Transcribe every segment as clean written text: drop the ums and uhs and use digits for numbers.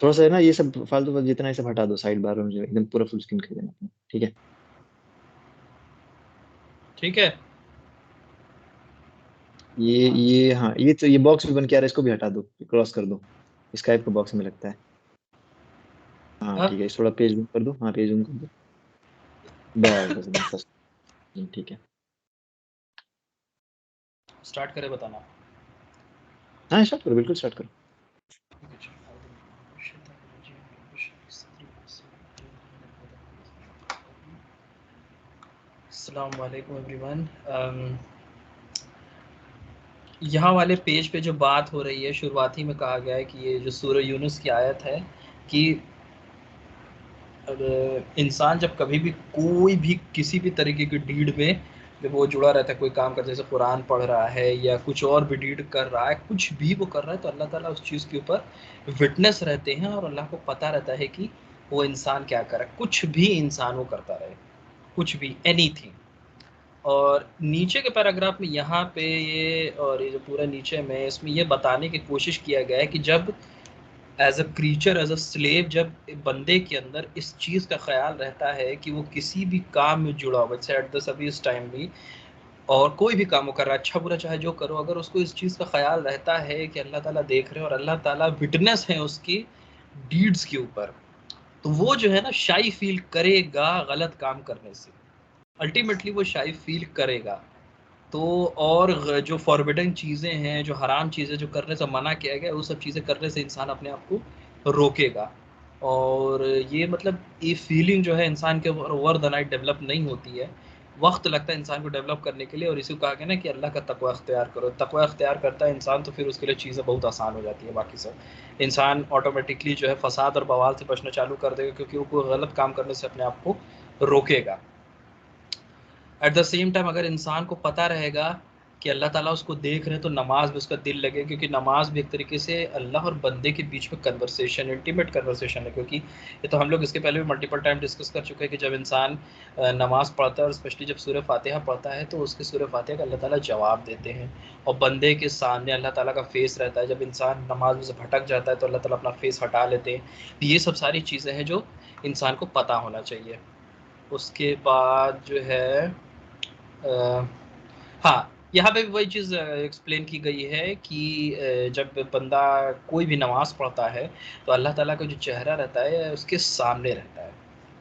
थोड़ा सा है ना ये सब फालतू जितना ये सब हटा दो साइड बार में, जो एकदम पूरा फुल स्क्रीन कर देना अपना, ठीक है। ठीक है। ये हाँ, ये तो ये बॉक्स भी बन के आ रहा है, इसको भी हटा दो, क्रॉस कर दो, स्काइप के बॉक्स में लगता है। हाँ अब ठीक है, इस थोड़ा पेज जूम कर दो, हाँ पेज जूम कर दो, बस बस बस, ठीक है। स्टार्ट करें बताना। हाँ स्टार्ट करो, बिल्कुल स्टार्ट करो। अस्सलाम वालेकुम एवरीवन। यहाँ वाले पेज पे जो बात हो रही है, शुरुआती में कहा गया है कि ये जो सूरह यूनुस की आयत है कि इंसान जब कभी भी कोई भी किसी भी तरीके की डीड में जब वो जुड़ा रहता है, कोई काम करता है, जैसे कुरान पढ़ रहा है या कुछ और भी डीड कर रहा है, कुछ भी वो कर रहा है, तो अल्लाह ताला उस चीज़ के ऊपर विटनेस रहते हैं और अल्लाह को पता रहता है कि वो इंसान क्या कर रहा है। कुछ भी इंसान वो करता रहे, कुछ भी, एनीथिंग। और नीचे के पैराग्राफ में यहाँ पे ये, और ये जो पूरा नीचे में इसमें ये बताने की कोशिश किया गया है कि जब as a creature, as a slave, जब बंदे के अंदर इस चीज़ का ख्याल रहता है कि वो किसी भी काम में जुड़ा हुआ है, एट द सभी इस टाइम भी, और कोई भी काम वो कर रहा है, अच्छा बुरा चाहे जो करो, अगर उसको इस चीज़ का ख्याल रहता है कि अल्लाह ताला देख रहे हैं और अल्लाह ताला विटनेस है उसकी डीड्स के ऊपर, तो वो जो है ना शाई फील करेगा गलत काम करने से। अल्टीमेटली वो शाई फील करेगा। तो और जो फॉरबिडन चीज़ें हैं, जो हराम चीज़ें जो करने से मना किया गया, वो सब चीज़ें करने से इंसान अपने आप को रोकेगा। और ये मतलब ये फीलिंग जो है इंसान के ओवर द नाइट डेवलप नहीं होती है, वक्त लगता है इंसान को डेवलप करने के लिए। और इसी को कहा गया ना कि अल्लाह का तकवा अख्तियार करो। तकवा अख्तियार करता है इंसान तो फिर उसके लिए चीज़ें बहुत आसान हो जाती है। बाकी सब इंसान ऑटोमेटिकली जो है फसाद और बवाल से बचना चालू कर देगा, क्योंकि वो कोई गलत काम करने से अपने आप को रोकेगा। एट द सेम टाइम अगर इंसान को पता रहेगा कि अल्लाह ताला उसको देख रहे हैं, तो नमाज में उसका दिल लगे, क्योंकि नमाज भी एक तरीके से अल्लाह और बंदे के बीच में कन्वर्सेशन, इंटीमेट कन्वर्सेशन है। क्योंकि ये तो हम लोग इसके पहले भी मल्टीपल टाइम डिस्कस कर चुके हैं कि जब इंसान नमाज पढ़ता है और स्पेशली जब सूरह फातिहा पढ़ता है, तो उसके सूरह फातिहा का अल्लाह ताला जवाब देते हैं। और बंदे के सामने अल्लाह ताला का फेस रहता है। जब इंसान नमाज में से भटक जाता है तो अल्लाह ताला अपना फेस हटा लेते हैं। तो ये सब सारी चीज़ें हैं जो इंसान को पता होना चाहिए। उसके बाद जो है हाँ, यहाँ पे भी वही चीज़ एक्सप्लेन की गई है कि जब बंदा कोई भी नमाज़ पढ़ता है, तो अल्लाह ताला का जो चेहरा रहता है उसके सामने रहता है,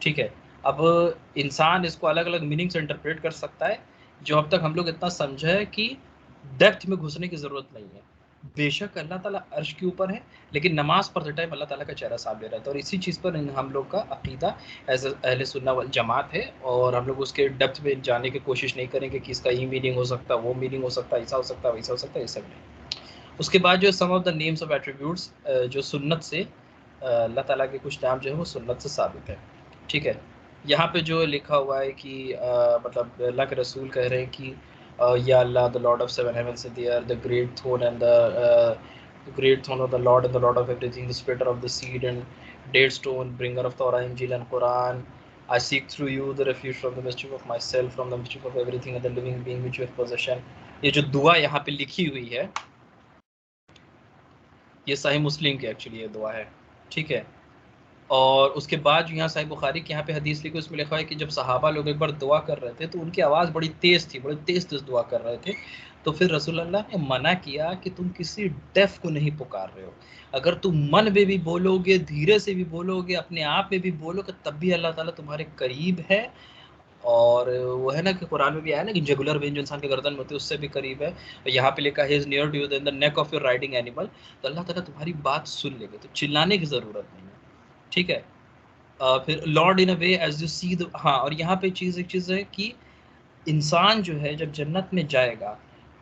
ठीक है? अब इंसान इसको अलग-अलग मीनिंग से इंटरप्रेट कर सकता है, जो अब तक हम लोग इतना समझे है कि डेप्थ में घुसने की ज़रूरत नहीं है। बेशक अल्लाह ताला अर्श के ऊपर है, लेकिन नमाज़ पढ़ते टाइम अल्लाह ताला का चेहरा सामने रहता है। और इसी चीज़ पर हम लोग का अक़ीदा एज़ अहले सुन्नह वल जमात है। और हम लोग उसके डेप्थ में जाने की कोशिश नहीं करेंगे कि इसका ये मीनिंग हो सकता है, वो मीनिंग हो सकता है, ऐसा हो सकता है, वैसा हो सकता है, ये सब नहीं। उसके बाद जो some of the names of attributes जो सुन्नत से अल्लाह ताला के कुछ नाम जो है वो सुन्नत से साबित है, ठीक है? यहाँ पे जो लिखा हुआ है कि मतलब अल्लाह के रसूल कह रहे हैं कि या Allah the lord of seven heavens and the earth, the great throne and the great throne of the Lord and the Lord of everything, the spreader of the seed and dead stone, bringer of Torah, Injil and Quran. I seek through you the refuge from the mischief of myself, from the mischief of everything and the living being which you have possession. ये जो दुआ यहाँ पे लिखी हुई है, ये सही मुस्लिम की एक्चुअली ये दुआ है, ठीक है? और उसके बाद जो यहाँ सही बुखारी की यहाँ पे हदीस लिखी, उसमें लिखा है कि जब सहाबा लोग एक बार दुआ कर रहे थे, तो उनकी आवाज़ बड़ी तेज़ थी, बड़ी तेज़-तेज़ दुआ कर रहे थे। तो फिर रसूलुल्लाह ने मना किया कि तुम किसी डेफ़ को नहीं पुकार रहे हो। अगर तुम मन में भी बोलोगे, धीरे से भी बोलोगे, अपने आप में भी बोलोगे, तब भी अल्लाह ताला तुम्हारे करीब है। और वो है ना कि कुरान में भी आया ना कि जुगुलर वेन जो इंसान के गर्दन में होती है, उससे भी करीब है। यहाँ पे लिखा है, he is near to you then the neck of your riding animal. तो अल्लाह ताला तुम्हारी बात सुन लेंगे, तो चिल्लाने की ज़रूरत नहीं है, ठीक है? फिर lord in a way as you see the, हाँ, और यहाँ पे चीज़ एक चीज़ है कि इंसान जो है जब जन्नत में जाएगा,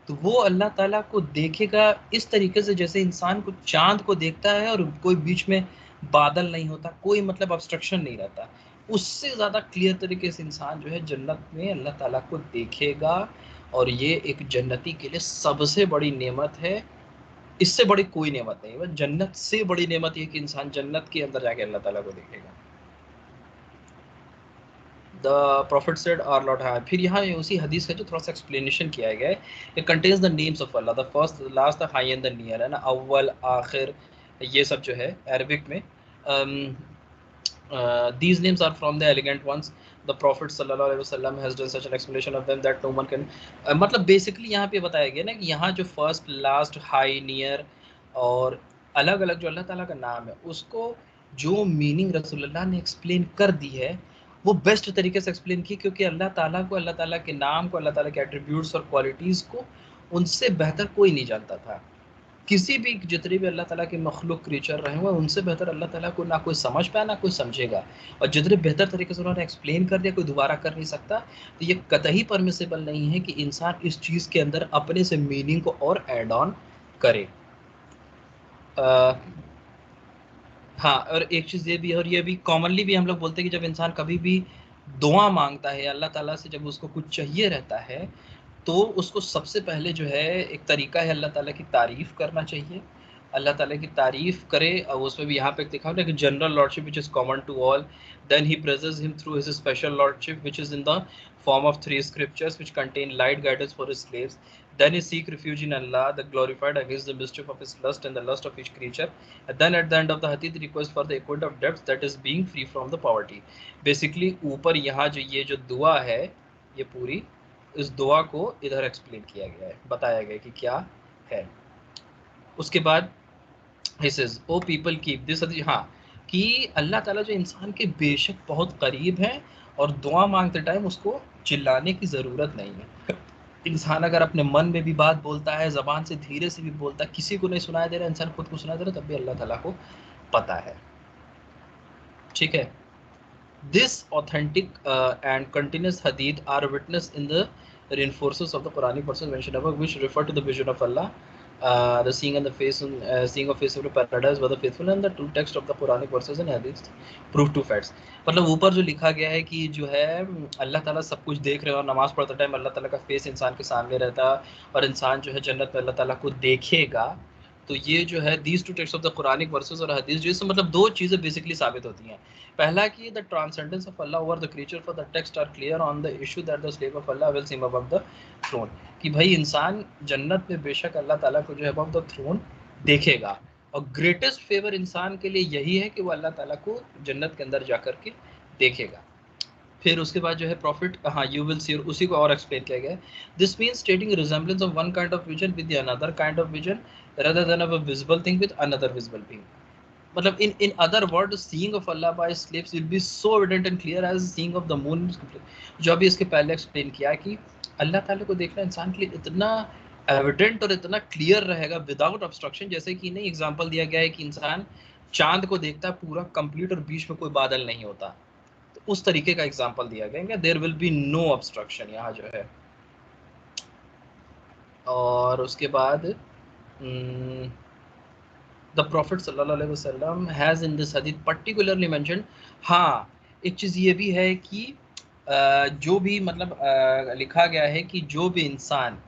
तो वो अल्लाह ताला को देखेगा इस तरीके से जैसे इंसान को चाँद को देखता है और कोई बीच में बादल नहीं होता, कोई मतलब ऑब्स्ट्रक्शन नहीं रहता। उससे ज़्यादा क्लियर तरीके से इंसान जो है जन्नत में अल्लाह ताला को देखेगा। और ये एक जन्नती के लिए सबसे बड़ी नेमत है, इससे बड़ी कोई नेमत नहीं है। बस जन्नत से बड़ी नेमत ये है कि इंसान जन्नत के अंदर जाके अल्लाह ताला को देखेगा। The prophet said are lot high. फिर यहाँ उसी हदीस का जो थोड़ा सा एक्सप्लेनेशन किया गया है, it contains the names of Allah, the first, the last, the high and the near, है ना, अव्वल, आखिर, ये सब जो है अरबिक में। these names are from the elegant ones. The Prophet sallallahu alaihi wasallam has done such an explanation of them that no one can मतलब बेसिकली यहाँ पे बताया गया ना कि यहाँ जो फर्स्ट लास्ट हाई नियर और अलग अलग जो अल्लाह ताला का नाम है उसको जो मीनिंग रसूलुल्लाह ने एक्सप्लेन कर दी है वो बेस्ट तरीके से एक्सप्लेन की, क्योंकि अल्लाह ताला को, अल्लाह ताला के नाम को, अल्लाह ताला के एट्रीब्यूट्स और क्वालिटीज़ को उनसे बेहतर कोई नहीं जानता था। किसी भी जितने भी अल्लाह ताला के मखलूक क्रीचर रहे हुए उनसे बेहतर अल्लाह ताला को ना कोई समझ पाया ना कोई समझेगा, और जितने बेहतर तरीके से उन्होंने एक्सप्लेन कर दिया कोई दोबारा कर नहीं सकता। तो ये कतई परमिसिबल नहीं है कि इंसान इस चीज़ के अंदर अपने से मीनिंग को और ऐड ऑन करे। हाँ, और एक चीज़ ये भी है, और ये भी कॉमनली भी हम लोग बोलते हैं कि जब इंसान कभी भी दुआ मांगता है अल्लाह ताला से, जब उसको कुछ चाहिए रहता है तो उसको सबसे पहले जो है एक तरीका है अल्लाह ताला की तारीफ़ करना चाहिए। अल्लाह ताला की तारीफ़ करे, और उसमें भी यहाँ पे लिखा है कि general lordship which is common to all, then he praises him through his special lordship which is in the form of 3 scriptures which contain light guidance for his slaves. Then he seek refuge in Allah, the glorified, against the mischief of his lust and the lust of each creature. And then at the end of the hadith, request for the equivalent of depth, that is being free from the poverty. Basically ऊपर यहाँ जो ये जो दुआ है, ये पूरी इस दुआ को इधर एक्सप्लेन किया गया है, बताया गया कि क्या है। उसके बाद he says, O people keep this, हाँ, कि अल्लाह ताला जो इंसान के बेशक बहुत करीब है और दुआ मांगते टाइम उसको चिल्लाने की ज़रूरत नहीं है। इंसान अगर अपने मन में भी बात बोलता है, ज़बान से धीरे से भी बोलता है, किसी को नहीं सुनाई दे रहा, इंसान खुद को सुनाई दे रहा, तब भी अल्लाह ताला को पता है। ठीक है। This authentic and continuous hadith are witnessed in the reinforcements of the Quranic verses mentioned above, which refer to the vision of Allah, the seeing and the face, seeing of face of the paradise by the faithful, and the true text of the Quranic verses and hadiths prove two facts. मतलब ऊपर जो लिखा गया है कि जो है अल्लाह ताला सब कुछ देख रहे हैं, और नमाज पढ़ते टाइम अल्लाह ताला का फेस इंसान के सामने रहता है, और इंसान जो है जन्नत में अल्लाह ताला को देखेगा। तो ये जो है these two text of the Quranic verses और हदीस, जो इससे मतलब दो चीज़ें बेसिकली साबित होती हैं। पहला कि द ट्रांसेंडेंस ऑफ अल्लाह over the creature, for the text are clear on the issue that the slave of अल्लाह will seem above the throne, कि भाई इंसान जन्नत में बेशक अल्लाह ताला को जो है अबव द थ्रोन देखेगा, और ग्रेटेस्ट फेवर इंसान के लिए यही है कि वो अल्लाह ताला को जन्नत के अंदर जा कर के देखेगा। फिर उसके बाद जो है प्रॉफिट, हाँ, यू विल सी, उसी को और एक्सप्लेन किया गया है। This means स्टेटिंग resemblance of one kind of vision with the another kind of vision rather than of a visible thing with another visible being. मतलब in other words, seeing of Allah by slaves will be so evident and clear as seeing of the moon. जो अभी इसके पहले explain किया कि अल्लाह ताला को देखना इंसान के लिए इतना एविडेंट और इतना क्लियर रहेगा विदाउट ऑब्स्ट्रक्शन, जैसे कि नहीं एग्जांपल दिया गया है कि इंसान चांद को देखता है पूरा कंप्लीट और बीच में कोई बादल नहीं होता, तो उस तरीके का एग्जांपल दिया गया है। There will be no obstruction यहाँ जो है। और उसके बाद the Prophet sallallahu alaihi wasallam has in this hadith particularly mentioned, हाँ, एक चीज़ ये भी है कि जो भी मतलब लिखा गया है कि जो भी इंसान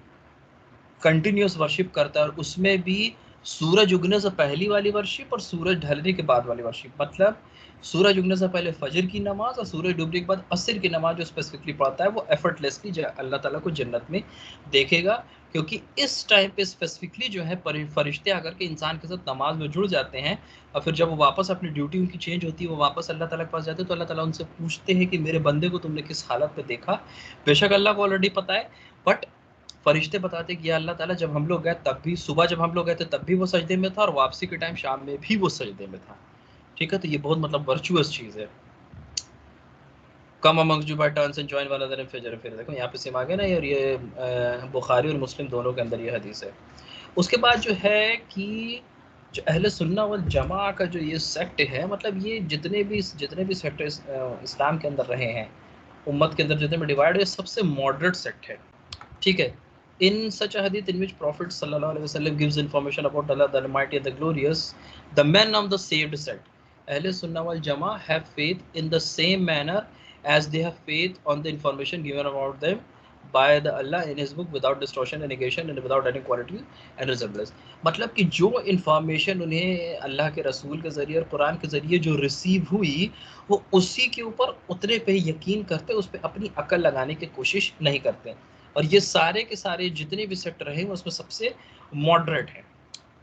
कंटिन्यूस वर्शिप करता है, और उसमें भी सूरज उगने से पहली वाली वर्शिप और सूरज ढलने के बाद वाली वर्शिप, मतलब सूरज उगने से पहले फजर की नमाज और सूरज डूबने के बाद असर की नमाज जो स्पेसिफिकली पढ़ता है, वो एफर्टलेसली अल्लाह ताला को जन्नत में देखेगा, क्योंकि इस टाइम पे स्पेसिफिकली जो है फरिश्ते आकर के इंसान के साथ नमाज में जुड़ जाते हैं, और फिर जब वो वापस अपनी ड्यूटी उनकी चेंज होती है, वो वापस अल्लाह ताला के पास जाते हैं, तो अल्लाह ताला उनसे पूछते हैं कि मेरे बंदे को तुमने किस हालत में देखा। बेशक अल्लाह को ऑलरेडी पता है, बट फरिश्ते बताते कि अल्लाह ताला जब हम लोग गए तब भी, सुबह जब हम लोग गए थे तब भी वो सजदे में था, और वापसी के टाइम शाम में भी वो सजदे में था। ठीक है, तो ये बहुत मतलब वर्चुअस चीज़ है। Come amongst you by turns and join one another in Fajr, फिर देखो यहाँ पे सेम आ गया ना, और ये बुखारी और मुस्लिम दोनों के अंदर ये हदीस है। उसके बाद जो है कि जो अहले सुन्ना वल जमा का जो ये सेक्ट है, मतलब ये जितने भी सेक्ट इस्लाम के अंदर रहे हैं, उम्मत के अंदर जितने में डिवाइड है, सबसे मॉडरेट सेक्ट है। ठीक है, in such a hadith in which Prophet sallallahu alaihi wasallam gives information about Allah the Almighty and the Glorious, the men of the saved sect, Ahle Sunnah wal Jama, have faith in the same manner as they have faith on the information given about them by the Allah in His book, without distortion and negation and without any quality and resemblance. मतलब कि जो information उन्हें अल्लाह के रसूल के ज़रिए और कुरान के ज़रिए जो रिसीव हुई, वो उसी के ऊपर उतने पे यकीन करते, उस पर अपनी अकल लगाने की कोशिश नहीं करते। और ये सारे के सारे जितने भी सेक्टर हैं उसमें सबसे मॉडरेट है।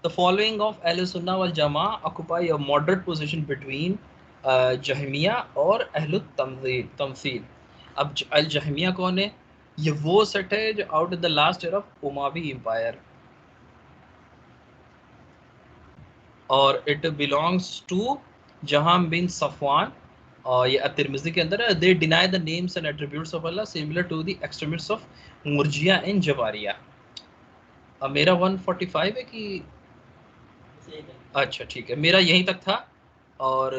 The following of Ahl Sunnah wal Jamaa occupy a moderate position between जहमिया और अहलु तमसील। अब अल जहमिया कौन है? ये वो सेट है जो out in the last year of Umawi empire, और it belongs to Jahm bin Safwan, और ये अत-तिरमिज़ी के अंदर है। They deny the names and attributes of Allah similar to the extremists of Murjiah and Jabariyah. अब मेरा 145 है कि अच्छा ठीक है, मेरा यहीं तक था, और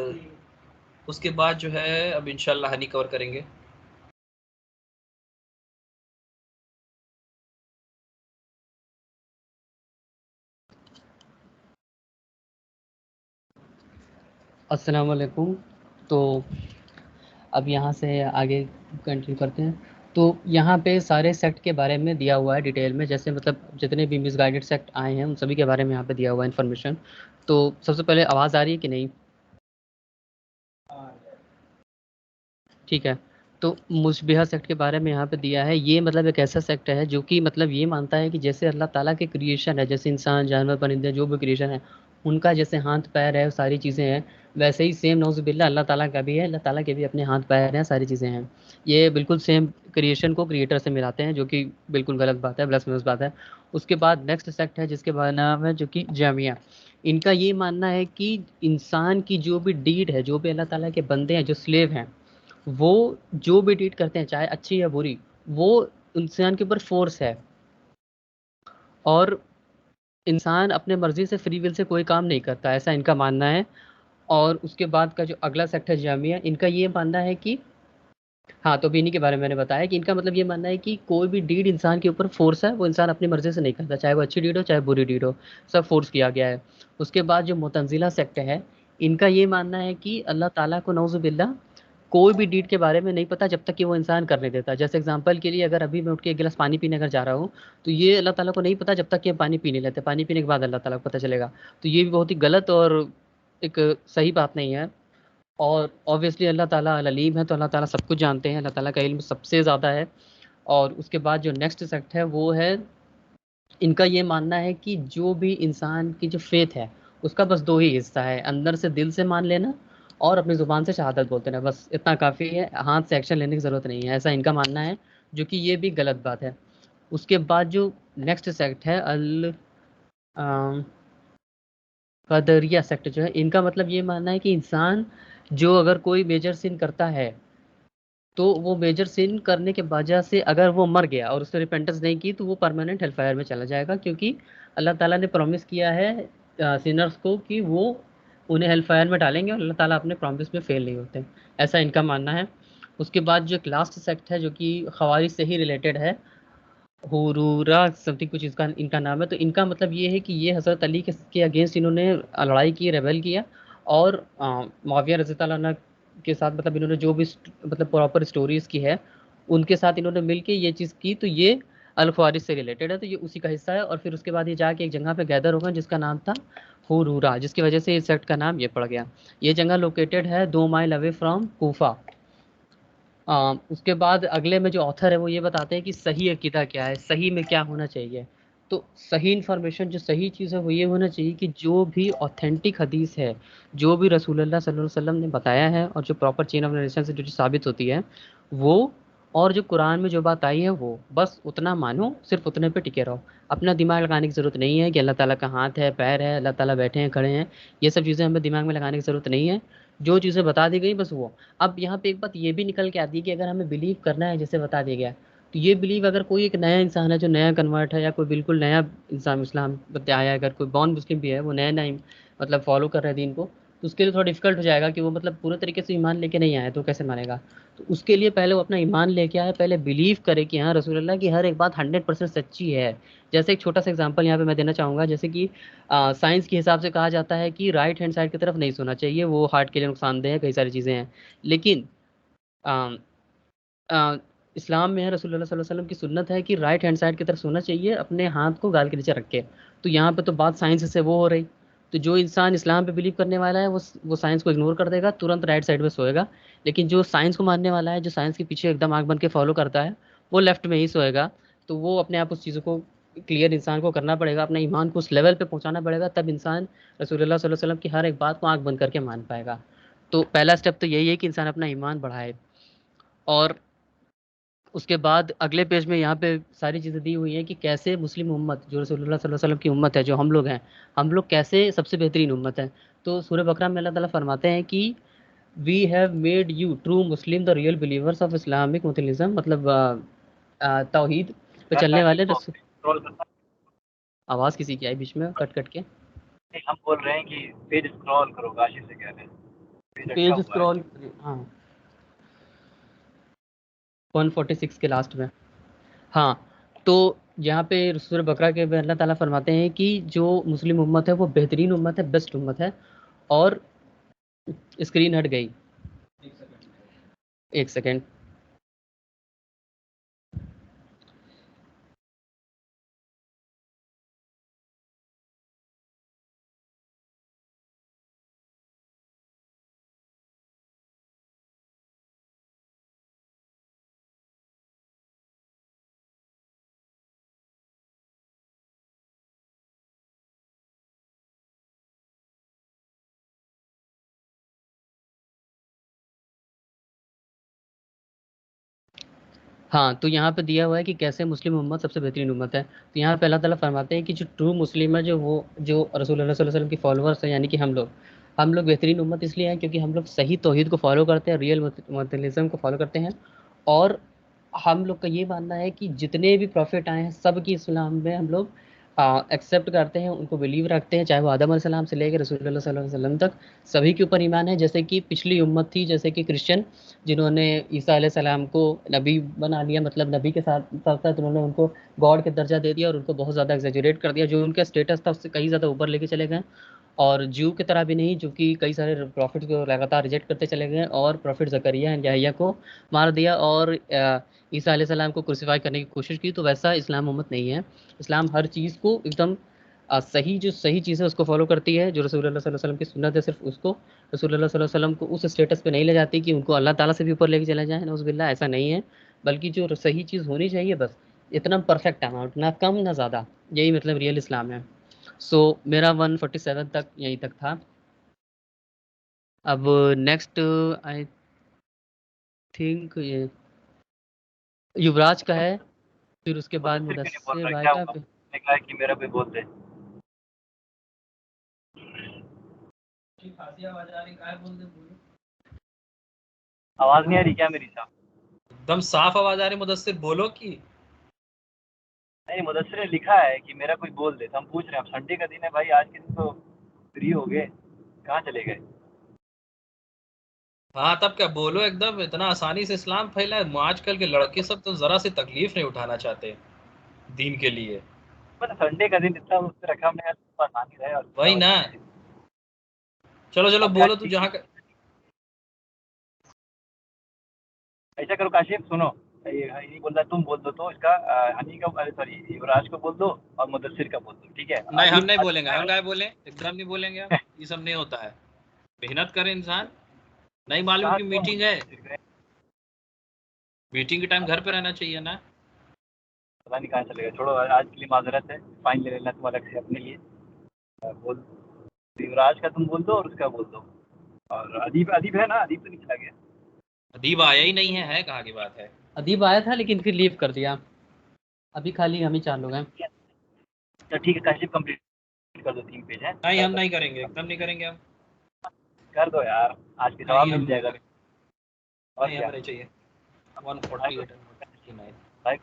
उसके बाद जो है अब इंशाल्लाह हनी कवर करेंगे। अस्सलाम वालेकुम। तो अब यहाँ से आगे कंटिन्यू करते हैं। तो यहाँ पे सारे सेक्ट के बारे में दिया हुआ है डिटेल में, जैसे मतलब जितने भी मिसगाइडेड सेक्ट आए हैं उन सभी के बारे में यहाँ पे दिया हुआ है इन्फॉर्मेशन। तो सबसे पहले आवाज़ आ रही है कि नहीं? ठीक है। तो मुशबिहा सेक्ट के बारे में यहाँ पे दिया है। ये मतलब एक ऐसा सेक्ट है जो कि मतलब ये मानता है कि जैसे अल्लाह ताला के क्रिएशन है, जैसे इंसान, जानवर, परिंदे जो भी क्रिएशन है, उनका जैसे हाथ पैर है, सारी चीज़ें हैं, वैसे ही सेम नौज़ुबिल्लाह अल्लाह ताला का भी है। अल्लाह ताला के भी अपने हाथ पैर हैं, सारी चीज़ें हैं। ये बिल्कुल सेम क्रिएशन को क्रिएटर से मिलाते हैं, जो कि बिल्कुल गलत बात है, ब्lasphemous बात है। उसके बाद नेक्स्ट सेक्ट है जिसके नाम है जो कि जामिया। इनका ये मानना है कि इंसान की जो भी डीड है, जो भी अल्लाह ताला के बंदे हैं, जो स्लेव हैं, वो जो भी डीड करते हैं चाहे अच्छी या बुरी, वो इंसान के ऊपर फोर्स है, और इंसान अपने मर्जी से फ्री विल से कोई काम नहीं करता, ऐसा इनका मानना है। और उसके बाद का जो अगला सेक्ट है जामिया, इनका ये मानना है कि हाँ, तो अभी इन्हीं के बारे में मैंने बताया कि इनका मतलब ये मानना है कि कोई भी डीड इंसान के ऊपर फोर्स है, वो इंसान अपनी मर्जी से नहीं करता, चाहे वो अच्छी डीड हो चाहे बुरी डीड हो, सब फोर्स किया गया है। उसके बाद जो मुतज़िला सेक्ट है, इनका ये मानना है कि अल्लाह ताला को नौज़ुबिल्लाह कोई भी डीड के बारे में नहीं पता जब तक कि वो इंसान करने देता। जैसे एग्जांपल के लिए, अगर अभी मैं उठ के एक गिलास पानी पीने अगर जा रहा हूँ, तो ये अल्लाह ताला को नहीं पता जब तक कि हम पानी पी नहीं लेते। पानी पीने के बाद अल्लाह ताला को पता चलेगा। तो ये भी बहुत ही गलत और एक सही बात नहीं है। और ऑब्वियसली अल्लाह ताला अल अलीम है, तो अल्लाह ताला सब कुछ जानते हैं, अल्लाह ताला का इल्म सबसे ज़्यादा है। और उसके बाद जो नेक्स्ट सेक्ट है वो है, इनका ये मानना है कि जो भी इंसान की जो फेथ है, उसका बस दो ही हिस्सा है, अंदर से दिल से मान लेना और अपनी ज़ुबान से शहादत बोलते रहना, बस इतना काफ़ी है, हाथ से एक्शन लेने की ज़रूरत नहीं है, ऐसा इनका मानना है, जो कि ये भी गलत बात है। उसके बाद जो नेक्स्ट सेक्ट है अल कदरिया सेक्ट जो है, इनका मतलब ये मानना है कि इंसान जो अगर कोई मेजर सिन करता है, तो वो मेजर सिन करने के वजह से अगर वो मर गया और उसने रिपेंटेंस नहीं की, तो वो परमानेंट हेलफायर में चला जाएगा, क्योंकि अल्लाह ताला ने प्रॉमिस किया है सिनर्स को कि वो उन्हें हेलफायर में डालेंगे, और अल्लाह ताला अपने प्रॉमिस में फेल नहीं होते, ऐसा इनका मानना है। उसके बाद जो एक लास्ट सेक्ट है जो कि खवारिज से ही रिलेटेड है, हुरूरा समथिंग कुछ इसका इनका नाम है। तो इनका मतलब ये है कि ये हज़रत अली के अगेंस्ट इन्होंने लड़ाई की, रेबेल किया, और मुआविया रज़ी अल्लाह अन्हु के साथ मतलब इन्होंने जो भी मतलब प्रॉपर स्टोरीज़ की है, उनके साथ इन्होंने मिल के ये चीज़ की, तो ये अल ख्वारिज से रिलेटेड है, तो ये उसी का हिस्सा है। और फिर उसके बाद ये जाके एक जगह पे गैदर हो गए जिसका नाम था हुरूरा, जिसकी वजह से इस सेक्ट का नाम ये पड़ गया। ये जगह लोकेटेड है 2 माइल अवे फ्रॉम कूफा। उसके बाद अगले में जो ऑथर है वो ये बताते हैं कि सही अकीदा क्या है, सही में क्या होना चाहिए। तो सही इन्फॉर्मेशन, जो सही चीज़ है वो ये होना चाहिए कि जो भी ऑथेंटिक हदीस है, जो भी रसूलुल्लाह सल्लल्लाहु अलैहि वसल्लम ने बताया है, और जो प्रॉपर चेन ऑफ नरेशन से जो चीज़ साबित होती है वो, और जो कुरान में जो बात आई है वो, बस उतना मानो, सिर्फ उतने पे टिके रहो। अपना दिमाग लगाने की ज़रूरत नहीं है कि अल्लाह ताला का हाथ है, पैर है, अल्लाह ताला बैठे हैं, खड़े हैं, ये सब चीज़ें हमें दिमाग में लगाने की ज़रूरत नहीं है। जो चीज़ें बता दी गई बस वो। अब यहाँ पे एक बात ये भी निकल के आती है कि अगर हमें बिलीव करना है जैसे बता दिया गया, तो ये बिलीव अगर कोई एक नया इंसान है जो नया कन्वर्ट है, या कोई बिल्कुल नया इंसान इस्लाम पे आया है, अगर कोई बॉर्न मुस्लिम भी है, वो नया नया मतलब फॉलो कर रहा है दीन को, तो उसके लिए थोड़ा डिफिकल्ट हो जाएगा कि वो मतलब पूरे तरीके से ईमान लेके नहीं आया तो कैसे मानेगा। तो उसके लिए पहले वो अपना ईमान लेके आए, पहले बिलीव करे कि हाँ रसूलुल्लाह की हर एक बात 100% सच्ची है। जैसे एक छोटा सा एग्जांपल यहाँ पे मैं देना चाहूँगा, जैसे कि साइंस के हिसाब से कहा जाता है कि राइट हैंड साइड की तरफ नहीं सोना चाहिए, वो हार्ट के लिए नुकसानदेह है, कई सारी चीज़ें हैं। लेकिन अ, अ, इस्लाम में है, रसूलुल्लाह सल्लल्लाहु अलैहि वसल्लम की सुन्नत है कि राइट हैंड साइड की तरफ सोना चाहिए, अपने हाथ को गाल के नीचे रख के। तो यहाँ पे तो बात साइंस से वो हो रही। तो जो इंसान इस्लाम पे बिलीव करने वाला है, वो साइंस को इग्नोर कर देगा, तुरंत राइट साइड में सोएगा। लेकिन जो साइंस को मानने वाला है, जो साइंस के पीछे एकदम आँख बन के फॉलो करता है, वो लेफ्ट में ही सोएगा। तो वो अपने आप उस चीज़ को क्लियर इंसान को करना पड़ेगा, अपने ईमान को उस लेवल पे पहुंचाना पड़ेगा, तब इंसान रसूलुल्लाह सल्लल्लाहु अलैहि वसल्लम की हर एक बात को आंख बंद करके मान पाएगा। तो पहला स्टेप तो यही है कि इंसान अपना ईमान बढ़ाए। और उसके बाद अगले पेज में यहाँ पे सारी चीज़ें दी हुई हैं कि कैसे मुस्लिम उम्मत जो रसूलुल्लाह सल्लल्लाहु अलैहि वसल्लम की उम्मत है, जो हम लोग हैं, हम लोग कैसे सबसे बेहतरीन उम्मत है। तो सूरह बकरा में अल्लाह ताला फरमाते हैं कि we have made you true Muslim the real believers of Islamic Muslim, मतलब तौहीद पे चलने वाले स्क्रॉल करना आवाज़ किसी की आई बीच में कट कट के। है। हम बोल रहे हैं कि पेज स्क्रॉल करो, काशिफ से कह रहे हैं पेज अटका पेज हुआ है। स्क्रॉल, हाँ 146 के लास्ट में। हाँ, तो यहाँ पे सूरह बकरा के में अल्लाह ताला फरमाते हैं कि जो मुस्लिम उम्मत है वो बेहतरीन उम्मत है, बेस्ट उम्मत है। और स्क्रीन हट गई, एक सेकेंड। हाँ, तो यहाँ पे दिया हुआ है कि कैसे मुस्लिम उम्मत सबसे बेहतरीन उम्मत है। तो यहाँ पे अल्लाह ताला फरमाते हैं कि जो ट्रू मुस्लिम है, जो वो जो रसूलुल्लाह सल्लल्लाहु अलैहि वसल्लम की फॉलोअर्स हैं, यानी कि हम लोग बेहतरीन उम्मत इसलिए हैं क्योंकि हम लोग सही तौहीद को फॉलो करते हैं, रियल मुस्लिम को फॉलो करते हैं। और हम लोग का ये मानना है कि जितने भी प्रॉफिट आए हैं सब की इस्लाम में हम लोग एक्सेप्ट करते हैं, उनको बिलीव रखते हैं, चाहे वो आदम अलैहिस्सलाम से लेकर रसूलुल्लाह सल्लल्लाहु अलैहि वसल्लम तक सभी के ऊपर ईमान है। जैसे कि पिछली उम्मत थी, जैसे कि क्रिश्चियन, जिन्होंने ईसा अलैहिस्सलाम को नबी बना लिया, मतलब नबी के साथ साथ साथ उन्होंने उनको गॉड के दर्जा दे दिया और उनको बहुत ज़्यादा एग्जेजरेट कर दिया, जो उनका स्टेटस था उससे कहीं ज़्यादा ऊपर लेके चले गए। और ज्यू की तरह भी नहीं, जो कि कई सारे प्रॉफिट को लगातार रिजेक्ट करते चले गए और प्रॉफिट जकरिया एंड याहिया को मार दिया और ईसा अलैहिस्सलाम को क्रूसीफाई करने की कोशिश की। तो वैसा इस्लाम उम्मत नहीं है। इस्लाम हर चीज़ को एकदम सही, जो सही चीज़ है उसको फॉलो करती है। जो रसूलुल्लाह सल्लल्लाहु अलैहि वसल्लम की सुन्नत है, सिर्फ उसको रसूलुल्लाह सल्लल्लाहु अलैहि वसल्लम को उस स्टेटस पे नहीं ले जाती कि उनको अल्लाह ताला से भी ऊपर लेके चला जाए, नौज़ुबिल्लाह, ऐसा नहीं है। बल्कि जो सही चीज़ होनी चाहिए बस इतना परफेक्ट अमाउंट, ना कम ना ज़्यादा, यही मतलब रियल इस्लाम है। सो मेरा 147 तक यहीं तक था। अब नेक्स्ट आई थिंक ये युवराज का है, फिर उसके बाद मुदस्सिर क्यों नहीं बोल मुदस्सिर रहा, भाई क्या का, हुआ? उसने कहा कि मेरा भी बोल दे। आवाज नहीं आ रही क्या मेरी साहब? एकदम साफ आवाज आ रही, मुदस्सिर बोलो कि नहीं, मुदस्सिर ने लिखा है कि मेरा कोई बोल दे, तो हम पूछ रहे हैं। अब संडे का दिन है भाई, आज के दिन तो फ्री हो गए, कहाँ चले गए? हाँ तब क्या बोलो, एकदम इतना आसानी से इस्लाम फैला है। आजकल के लड़के सब तो जरा सी तकलीफ नहीं उठाना चाहते दीन के लिए। मैंने संडे का दिन इतना उस पर रखा, हमने कहा आसानी रहे। और वही ना, चलो चलो अब बोलो यार तू जहाँ का। ऐसा करो काशिफ, सुनो, ये बोल रहा है तुम बोल दो, तो इसका हनी का, सॉरी युवराज को बोल दो और मुदस्सिर का बोल दो, ठीक है? नहीं हम नहीं बोलेंगे, हम क्या बोलें, एकदम नहीं बोलेंगे हम, ये सब नहीं होता है। मेहनत करे इंसान, नहीं मालूम की मीटिंग है, मीटिंग के टाइम घर पे रहना चाहिए ना। पता नहीं कहाँ चलेगा, छोड़ो, आज के लिए माजरत है, फाइन ले लेना तुम अलग से अपने लिए। बोल, युवराज का तुम बोल दो और उसका बोल दो। और अदीब, अदीब है ना? अदीब तो नहीं चला गया? अदीब आया ही नहीं है कहाँ की बात है। अदीब आया था लेकिन फिर लीव कर दिया, अभी खाली हम ही 4 लोग हैं। तो ठीक है काशिफ, कंप्लीट कर दो 3 पेज है। नहीं हम नहीं करेंगे, एकदम नहीं करेंगे हम। कर दो यार, आज के नहीं जवाब हम मिल जाएगा। और नहीं क्या हमें नहीं चाहिए। 148 and 159। भाई?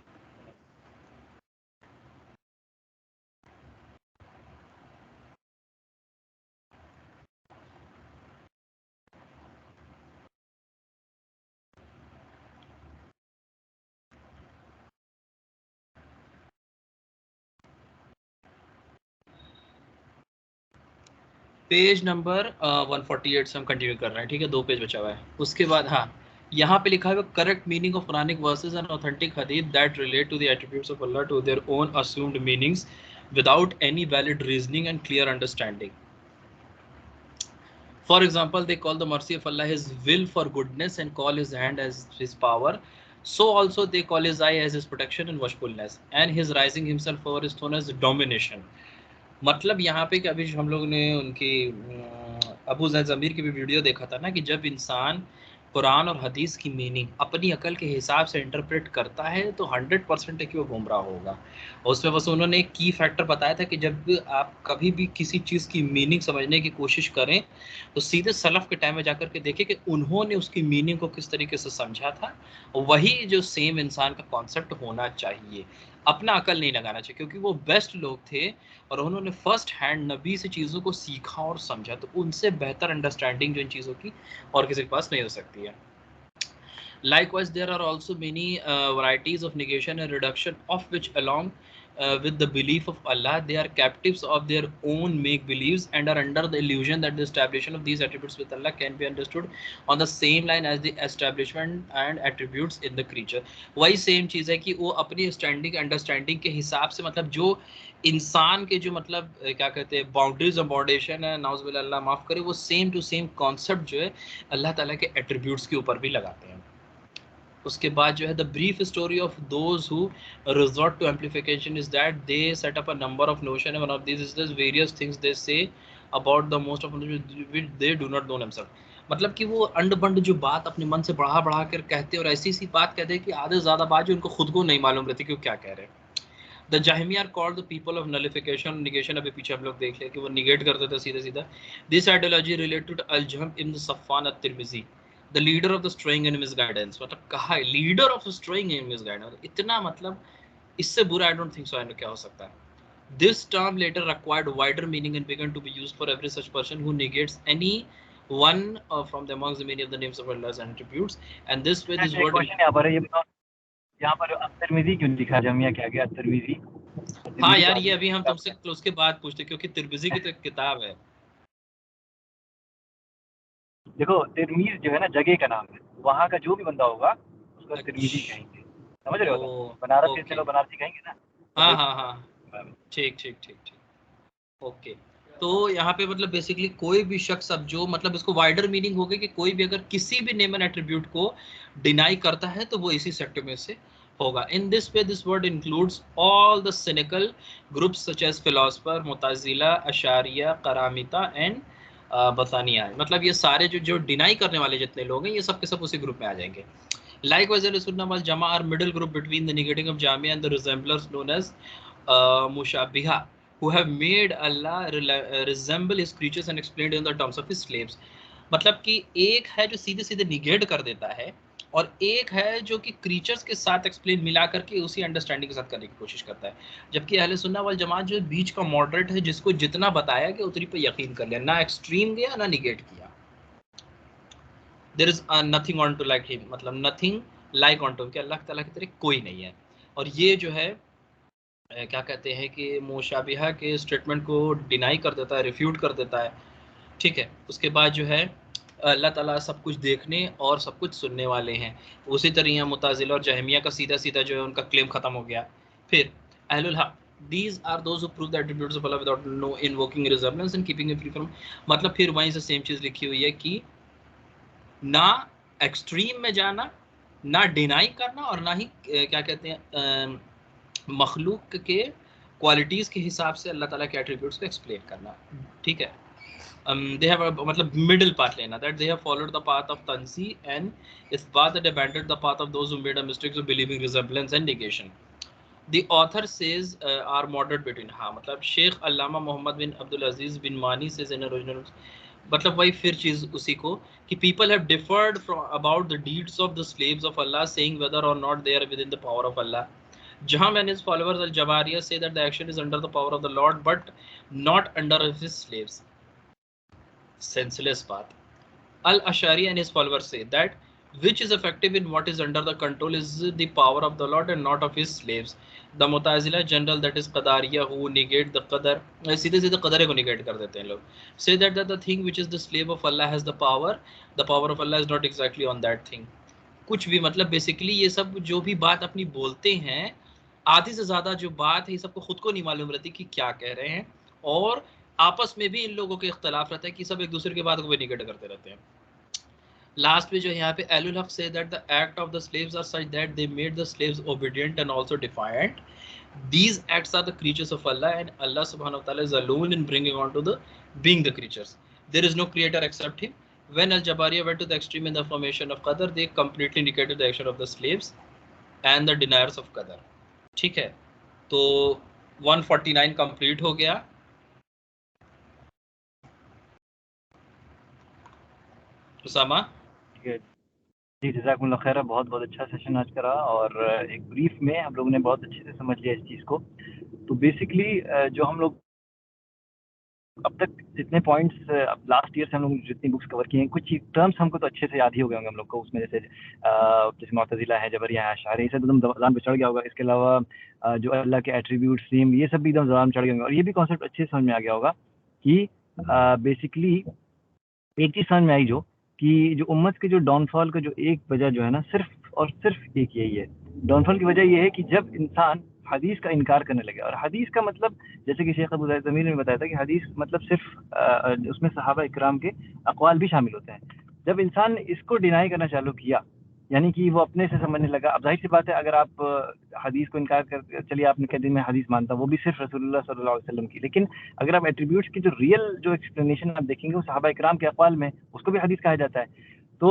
पेज नंबर 148 से हम कंटिन्यू कर रहे हैं, ठीक है? 2 पेज बचा हुआ है। उसके बाद हाँ, यहाँ पे लिखा है correct meaning of Quranic verses and authentic hadith that relate to the attributes of Allah to their own assumed meanings without any valid reasoning and clear understanding. For example, they call the mercy of Allah His will for goodness and call His hand as His power. So also they call his eye as his protection and watchfulness, and his rising himself over his throne as domination. मतलब यहाँ पे कि अभी हम लोग ने उनकी अबू ज़ैद ज़मीर की भी वीडियो देखा था ना कि जब इंसान कुरान और हदीस की मीनिंग अपनी अकल के हिसाब से इंटरप्रेट करता है तो 100% है कि वो गुमराह होगा। और उसमें बस उन्होंने एक की फैक्टर बताया था कि जब आप कभी भी किसी चीज़ की मीनिंग समझने की कोशिश करें तो सीधे सलफ़ के टाइम में जाकर के देखें कि उन्होंने उसकी मीनिंग को किस तरीके से समझा था। वही जो सेम इंसान का कॉन्सेप्ट होना चाहिए, अपना अकल नहीं लगाना चाहिए, क्योंकि वो बेस्ट लोग थे और उन्होंने फर्स्ट हैंड नबी से चीज़ों को सीखा और समझा, तो उनसे बेहतर अंडरस्टैंडिंग जो इन चीज़ों की और किसी के पास नहीं हो सकती है। Likewise, there are also many varieties of negation and reduction, of which along with the belief of Allah, they are captives of their own make beliefs and are under the illusion that the establishment of these attributes with Allah can be understood on the same line as the establishment and attributes in the creature. वही same चीज़ है कि वो अपनी standing understanding के हिसाब से, मतलब जो इंसान के जो मतलब क्या कहते हैं बाउंड्रीज और बाउंडेशन है, नाउज़ अल्लाह माफ़ करे, वो सेम टू सेम कॉन्सेप्ट जो है अल्लाह ताला के एट्रीब्यूट्स के ऊपर भी लगाते हैं। उसके बाद जो है the brief story of those who resort to amplification is that they set up a number of notion, one of this is the various things they say about the most of which they do not know themselves. मतलब कि वो अंड बंड जो बात अपने मन से बढ़ा बढ़ा कर कहते और ऐसी सी बात कहते हैं कि आधे से ज़्यादा बात जो उनको खुद को नहीं मालूम रहती कि वो क्या कह रहे हैं। The Jahmiyya are called the people of nullification negation, अभी पीछे हम लोग देख लिया कि वो निगेट करते थे सीधे सीधा। This ideology related al-Jahm ibn Safwan at-Tirmidhi, the leader of the straying and misguidance. मतलब कहा है leader of the straying and misguidance, इतना मतलब इससे बुरा आई डोंट थिंक सो क्या हो सकता है। This term later acquired wider meaning and began to be used for every such person who negates any one from the amongst the many of the names of Allah's attributes, and this way this word question यहाँ पर है, ये बताओ यहाँ पर अत-तिरमिज़ी क्यों लिखा है? जमिया क्या गया अत-तिरमिज़ी? हाँ यार, ये अभी हम तुमसे उसके बाद पूछते, क्योंकि तिरमिज़ी की तो एक किताब है। देखो तिरमीज़ जो है ना जगह का नाम है, वहाँ का जो भी बंदा होगा उसको तिरमिज़ी कहेंगे, समझ रहे हो? बनारस के चलो बनारसी कहेंगे ना। हाँ हाँ हाँ, ठीक ठीक ठीक ठीक, ओके। तो यहाँ पे मतलब बेसिकली कोई भी शख्स अब जो मतलब इसको वाइडर मीनिंग हो गई कि कोई भी अगर किसी भी नेम एंड एट्रीब्यूट को डिनाई करता है तो वो इसी सेक्टर में से होगा। In this way this word includes all the cynical groups such as philosopher, Mutazila, Asharia, Karamita and बसानिया। मतलब ये सारे जो डिनाई करने वाले जितने लोग हैं ये सब के सब उसी ग्रुप में आ जाएंगे। Likewise, Al-Sunnah wal Jama are middle group between the negating of Jamia and the resemblers known as Mushabiha, who have made Allah resemble his creatures and explained in the terms of his slaves. मतलब कि एक है जो सीधे सीधे negate कर देता है और एक है जो कि क्रीचर्स के साथ एक्सप्लेन मिला करके उसी अंडरस्टैंडिंग के साथ करने की कोशिश करता है। जबकि अहले सुन्ना वल जमात जो बीच का मॉडरेट है, जिसको जितना बताया कि उतनी पे यकीन कर लिया, ना एक्सट्रीम गया ना निगेट किया। There is nothing on to like him, मतलब nothing like on to, कि अल्लाह ताला की तरह कोई नहीं है। और ये जो है क्या कहते हैं कि मुशाबिहा के स्टेटमेंट को डिनाई कर देता है, रिफ्यूट कर देता है, ठीक है। उसके बाद जो है अल्लाह ताला सब कुछ देखने और सब कुछ सुनने वाले हैं। उसी तरह मुताजिला और जहमिया का सीधा सीधा जो है उनका क्लेम खत्म हो गया। फिर अहलुल हक, these are those who prove the attributes of Allah without no invoking resemblance and keeping it free from, मतलब फिर वहीं से सेम चीज़ लिखी हुई है कि ना एक्सट्रीम में जाना, ना डिनाई करना और ना ही क्या कहते हैं मखलूक के क्वालिटीज़ के हिसाब से अल्लाह ताला के एट्रीब्यूट्स को एक्सप्लेन करना, ठीक है। they have मतलब मिडिल पाथ लेना, that they have followed the path of tanzi and isbat that abandoned the path of those who made a mistake of believing resemblance and negation. The author says are moderate between, हाँ मतलब शेख अल्लामा मोहम्मद बिन अब्दुल अजीज बिन मानी says in original, मतलब वही फिर चीज़ उसी को कि people have differed from about the deeds of the slaves of Allah, saying whether or not they are within the power of Allah. Jaham and his followers al-Jabariya say that the action is under the power of the Lord but not under his slaves. Senseless path. Al-Ashari and his followers say that which is effective in what is under the control is the power of the Lord and not of his slaves. The Mutazila general, that is Qadariya, who negate the Qadar, सीधे सीधे Qadar को negate कर देते हैं लोग, say that the thing which is the slave of Allah has the power of Allah is not exactly on that thing. कुछ भी मतलब बेसिकली ये सब जो भी बात अपनी बोलते हैं, आधी से ज़्यादा जो बात है ये सबको खुद को नहीं मालूम रहती कि क्या कह रहे हैं, और आपस में भी इन लोगों के इख्तलाफ रहता है कि सब एक दूसरे की बात को भी निगेट करते रहते हैं। लास्ट पे जो है यहाँ पे Alul Haq say that the act of the slaves are such that they made the slaves obedient and also defiant. These acts are the creatures of Allah, and Allah subhanahu wa ta'ala is alone in bringing on to the being the creatures. There is no creator except him. When Al-Jabariya went to the extreme in the formation of Qadar, they completely negated the action of the slaves and the deniers of Qadar. ठीक है, तो 149 complete हो गया। उसामा ठीक है जी, जज़ाकुमुल्लाह खैर, बहुत बहुत अच्छा सेशन आज का रहा, और एक ब्रीफ में हम लोगों ने बहुत अच्छे से समझ लिया इस चीज़ को। तो बेसिकली जो हम लोग अब तक जितने पॉइंट्स लास्ट ईयर से हम लोग जितनी बुक्स कवर की हैं, कुछ टर्म्स हमको तो अच्छे से याद ही हो गए होंगे हम लोग को, उसमें जैसे मुअतज़िला है, जबरिया है, अशआरी, ये सब एकदम ज़बान पे चढ़ गया होगा। इसके अलावा जो अल्लाह के एट्रीब्यूट्स, नेम, ये सब भी एकदम ज़बान पे चढ़ गए होंगे, और ये भी कॉन्सेप्ट अच्छे से समझ में आ गया होगा कि बेसिकली एक चीज़ समझ में आई, जो कि जो उम्मत के जो डाउनफॉल का जो एक वजह जो है ना, सिर्फ और सिर्फ एक यही है। डाउनफॉल की वजह ये है कि जब इंसान हदीस का इनकार करने लगे, और हदीस का मतलब जैसे कि शेख अबू ज़मीर ने बताया था कि हदीस मतलब सिर्फ उसमें सहाबा इकराम के अक़वाल भी शामिल होते हैं। जब इंसान इसको डिनाई करना चालू किया, यानी कि वो अपने से समझने लगा, अब जाहिर सी बात है, अगर आप हदीस को इनकार कर, चलिए आपने कह दिया मैं हदीस मानता हूँ, वो भी सिर्फ रसूलुल्लाह सल्लल्लाहु अलैहि वसल्लम की, लेकिन अगर आप एट्रीब्यूट्स की जो रियल जो एक्सप्लेनेशन आप देखेंगे वो सहाबा इकराम के अक़वाल में, उसको भी हदीस कहा जाता है। तो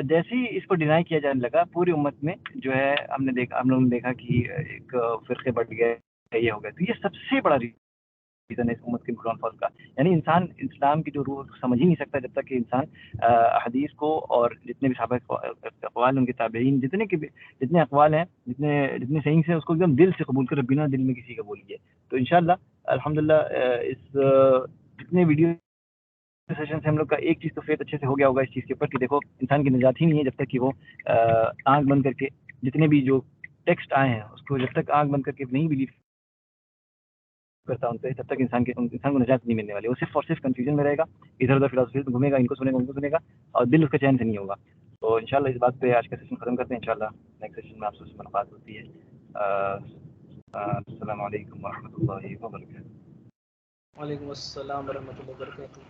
जैसे ही इसको डिनाई किया जाने लगा, पूरी उम्मत में जो है हम लोगों ने देखा कि एक फ़िरक़े बढ़ गए, ये हो गए। तो ये सबसे बड़ा रीज़न है इस उम्मत के डाउनफॉल का। यानी इंसान इस्लाम की जो रूह समझ ही नहीं सकता जब तक कि इंसान हदीस को और जितने भी सहाबा अक़वाल, उनके ताबईन, जितने अक़वाल हैं, जितने सही से उसको एकदम दिल से कबूल करे, बिना दिल में किसी का बोल किए। तो इंशाअल्लाह अल्हम्दुलिल्लाह इस जितने वीडियो सेशन से हम लोग का एक चीज़ तो फेथ अच्छे से हो गया होगा इस चीज़ के ऊपर कि देखो, इंसान की निजात ही नहीं है जब तक कि वो आँख बंद करके जितने भी जो टेक्स्ट आए हैं उसको जब तक आँख बंद करके नहीं बिलीव करता उन पे, तब तक इंसान को निजात नहीं मिलने वाली। वो सिर्फ और सिर्फ कंफ्यूजन में रहेगा, इधर-उधर फिलॉसफीज़ में घूमेगा, इनको सुनेगा और दिल उसका चैन से नहीं होगा। तो इंशाल्लाह इस बात पे आज का सेशन खत्म करते हैं। इंशाल्लाह नेक्स्ट सेशन में आपसे मुलाकात होती है। अस्सलामु अलैकुम व रहमतुल्लाहि व बरकातहू। वालेकुम अस्सलाम व रहमतुल्लाहि व बरकातहू।